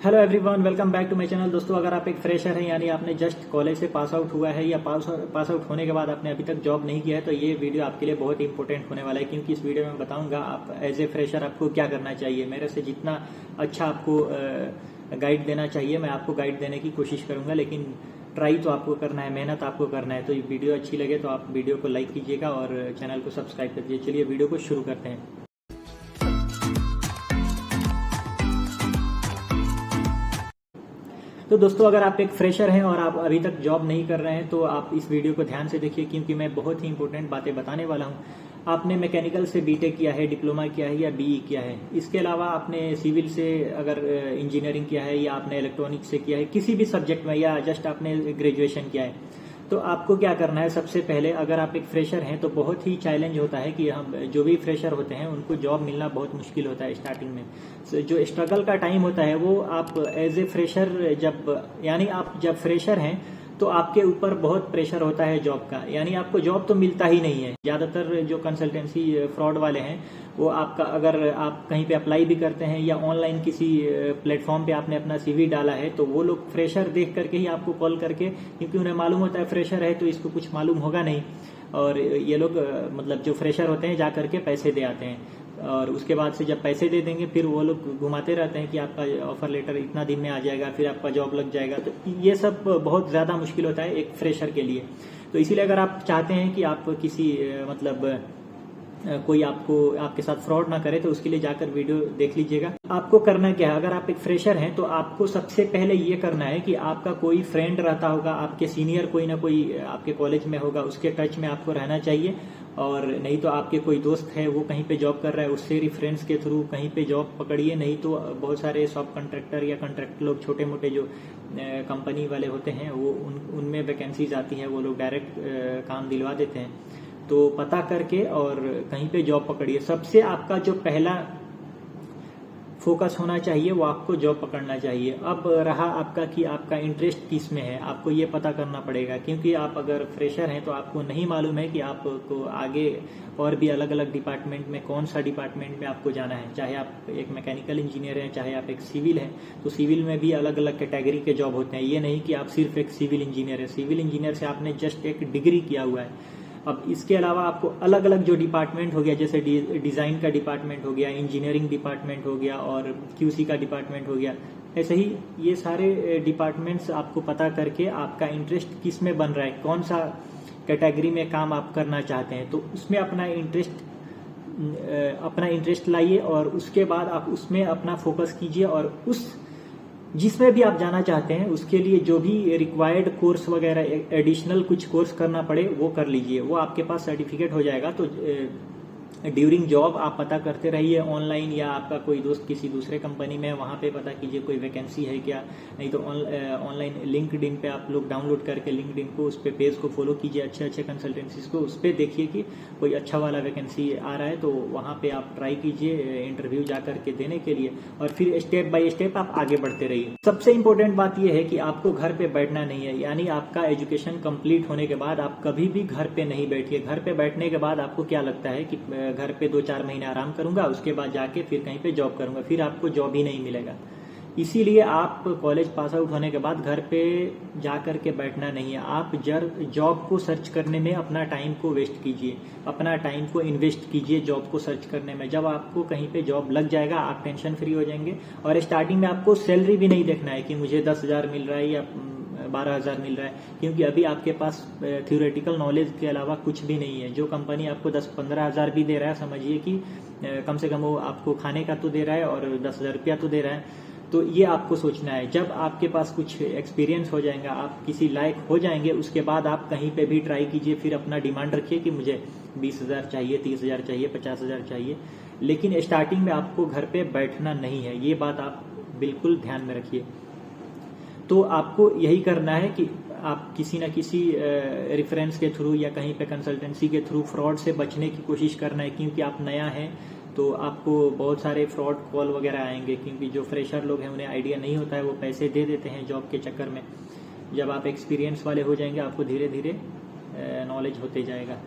Hello everyone, welcome back to my channel. दोस्तों, अगर आप एक फ्रेशर हैं यानी आपने जस्ट कॉलेज से पास आउट हुआ है या पास आउट होने के बाद आपने अभी तक जॉब नहीं किया है, तो ये वीडियो आपके लिए बहुत ही इंपॉर्टेंट होने वाला है, क्योंकि इस वीडियो में बताऊंगा आप एज ए फ्रेशर आपको क्या करना चाहिए। मेरे से जितना अच्छा आपको गाइड देना चाहिए मैं आपको गाइड देने की कोशिश करूंगा, लेकिन ट्राई तो आपको करना है, मेहनत आपको करना है। तो ये वीडियो अच्छी लगे तो आप वीडियो को लाइक कीजिएगा और चैनल को सब्सक्राइब कीजिए। चलिए वीडियो को शुरू करते हैं। तो दोस्तों, अगर आप एक फ्रेशर हैं और आप अभी तक जॉब नहीं कर रहे हैं तो आप इस वीडियो को ध्यान से देखिए, क्योंकि मैं बहुत ही इंपॉर्टेंट बातें बताने वाला हूं। आपने मैकेनिकल से बीटेक किया है, डिप्लोमा किया है या बीई किया है, इसके अलावा आपने सिविल से अगर इंजीनियरिंग किया है या आपने इलेक्ट्रॉनिक्स से किया है, किसी भी सब्जेक्ट में, या जस्ट आपने ग्रेजुएशन किया है, तो आपको क्या करना है। सबसे पहले अगर आप एक फ्रेशर हैं तो बहुत ही चैलेंज होता है कि हम जो भी फ्रेशर होते हैं उनको जॉब मिलना बहुत मुश्किल होता है स्टार्टिंग में। जो स्ट्रगल का टाइम होता है वो आप एज ए फ्रेशर आप जब फ्रेशर हैं तो आपके ऊपर बहुत प्रेशर होता है जॉब का, यानी आपको जॉब तो मिलता ही नहीं है। ज्यादातर जो कंसल्टेंसी फ्रॉड वाले हैं वो आपका, अगर आप कहीं पे अप्लाई भी करते हैं या ऑनलाइन किसी प्लेटफॉर्म पे आपने अपना सीवी डाला है, तो वो लोग फ्रेशर देख करके ही आपको कॉल करके, क्योंकि उन्हें मालूम होता है फ्रेशर है तो इसको कुछ मालूम होगा नहीं, और ये लोग मतलब जो फ्रेशर होते हैं जा करके पैसे दे आते हैं, और उसके बाद से जब पैसे दे देंगे फिर वो लोग घुमाते रहते हैं कि आपका ऑफर लेटर इतना दिन में आ जाएगा, फिर आपका जॉब लग जाएगा। तो ये सब बहुत ज्यादा मुश्किल होता है एक फ्रेशर के लिए। तो इसीलिए अगर आप चाहते हैं कि आप किसी कोई आपके साथ फ्रॉड ना करे, तो उसके लिए जाकर वीडियो देख लीजिएगा। आपको करना क्या है, अगर आप एक फ्रेशर हैं तो आपको सबसे पहले ये करना है कि आपका कोई फ्रेंड रहता होगा, आपके सीनियर कोई ना कोई आपके कॉलेज में होगा, उसके टच में आपको रहना चाहिए। और नहीं तो आपके कोई दोस्त है वो कहीं पे जॉब कर रहा है, उससे रेफरेंस के थ्रू कहीं पे जॉब पकड़िए। नहीं तो बहुत सारे सब कॉन्ट्रैक्टर या कॉन्ट्रैक्टर लोग, छोटे मोटे जो कंपनी वाले होते हैं, वो उनमें वैकेंसीज आती हैं, वो लोग डायरेक्ट काम दिलवा देते हैं। तो पता करके और कहीं पे जॉब पकड़िए। सबसे आपका जो पहला फोकस होना चाहिए वो आपको जॉब पकड़ना चाहिए। अब रहा आपका कि आपका इंटरेस्ट किस में है, आपको ये पता करना पड़ेगा, क्योंकि आप अगर फ्रेशर हैं तो आपको नहीं मालूम है कि आपको आगे और भी अलग अलग डिपार्टमेंट में, कौन सा डिपार्टमेंट में आपको जाना है। चाहे आप एक मैकेनिकल इंजीनियर हैं, चाहे आप एक सिविल हैं, तो सिविल में भी अलग अलग कैटेगरी के जॉब होते हैं। ये नहीं कि आप सिर्फ एक सिविल इंजीनियर है, सिविल इंजीनियर से आपने जस्ट एक डिग्री किया हुआ है। अब इसके अलावा आपको अलग अलग जो डिपार्टमेंट हो गया, जैसे डिजाइन का डिपार्टमेंट हो गया, इंजीनियरिंग डिपार्टमेंट हो गया और क्यूसी का डिपार्टमेंट हो गया, ऐसे ही ये सारे डिपार्टमेंट्स आपको पता करके आपका इंटरेस्ट किस में बन रहा है, कौन सा कैटेगरी में काम आप करना चाहते हैं, तो उसमें अपना इंटरेस्ट लाइए और उसके बाद आप उसमें अपना फोकस कीजिए। और उस जिसमें भी आप जाना चाहते हैं उसके लिए जो भी रिक्वायर्ड कोर्स वगैरह एडिशनल कुछ कोर्स करना पड़े वो कर लीजिए, वो आपके पास सर्टिफिकेट हो जाएगा। तो ड्यूरिंग जॉब आप पता करते रहिए ऑनलाइन, या आपका कोई दोस्त किसी दूसरे कंपनी में है वहां पे पता कीजिए कोई वैकेंसी है क्या। नहीं तो ऑनलाइन लिंक्डइन पे आप लोग डाउनलोड करके लिंक्डइन को, उस पे पेज को फॉलो कीजिए, अच्छे अच्छे कंसल्टेंसीज को, उस पे देखिए कि कोई अच्छा वाला वैकेंसी आ रहा है तो वहां पे आप ट्राई कीजिए इंटरव्यू जा करके देने के लिए, और फिर स्टेप बाय स्टेप आप आगे बढ़ते रहिए। सबसे इंपॉर्टेंट बात यह है कि आपको घर पे बैठना नहीं है, यानी आपका एजुकेशन कंप्लीट होने के बाद आप कभी भी घर पे नहीं बैठिए। घर पे बैठने के बाद आपको क्या लगता है कि घर पे 2-4 महीने आराम करूंगा, उसके बाद जाके फिर कहीं पे जॉब करूंगा, फिर आपको जॉब ही नहीं मिलेगा। इसीलिए आप कॉलेज पास आउट होने के बाद घर पे जा करके बैठना नहीं है। आप जॉब को सर्च करने में अपना टाइम को वेस्ट कीजिए, अपना टाइम को इन्वेस्ट कीजिए जॉब को सर्च करने में। जब आपको कहीं पे जॉब लग जाएगा आप टेंशन फ्री हो जाएंगे, और स्टार्टिंग में आपको सैलरी भी नहीं देखना है कि मुझे 10,000 मिल रहा है या 12,000 मिल रहा है, क्योंकि अभी आपके पास थ्योरेटिकल नॉलेज के अलावा कुछ भी नहीं है। जो कंपनी आपको 10-15 हजार भी दे रहा है, समझिए कि कम से कम वो आपको खाने का तो दे रहा है और 10,000 रुपया तो दे रहा है। तो ये आपको सोचना है। जब आपके पास कुछ एक्सपीरियंस हो जाएगा, आप किसी लायक हो जाएंगे, उसके बाद आप कहीं पे भी ट्राई कीजिए, फिर अपना डिमांड रखिए कि मुझे 20,000 चाहिए, 30,000 चाहिए, 50,000 चाहिए। लेकिन स्टार्टिंग में आपको घर पे बैठना नहीं है, ये बात आप बिल्कुल ध्यान में रखिए। तो आपको यही करना है कि आप किसी न किसी रेफरेंस के थ्रू या कहीं पे कंसल्टेंसी के थ्रू फ्रॉड से बचने की कोशिश करना है, क्योंकि आप नया हैं तो आपको बहुत सारे फ्रॉड कॉल वगैरह आएंगे, क्योंकि जो फ्रेशर लोग हैं उन्हें आइडिया नहीं होता है, वो पैसे दे देते हैं जॉब के चक्कर में। जब आप एक्सपीरियंस वाले हो जाएंगे आपको धीरे धीरे नॉलेज होते जाएगा।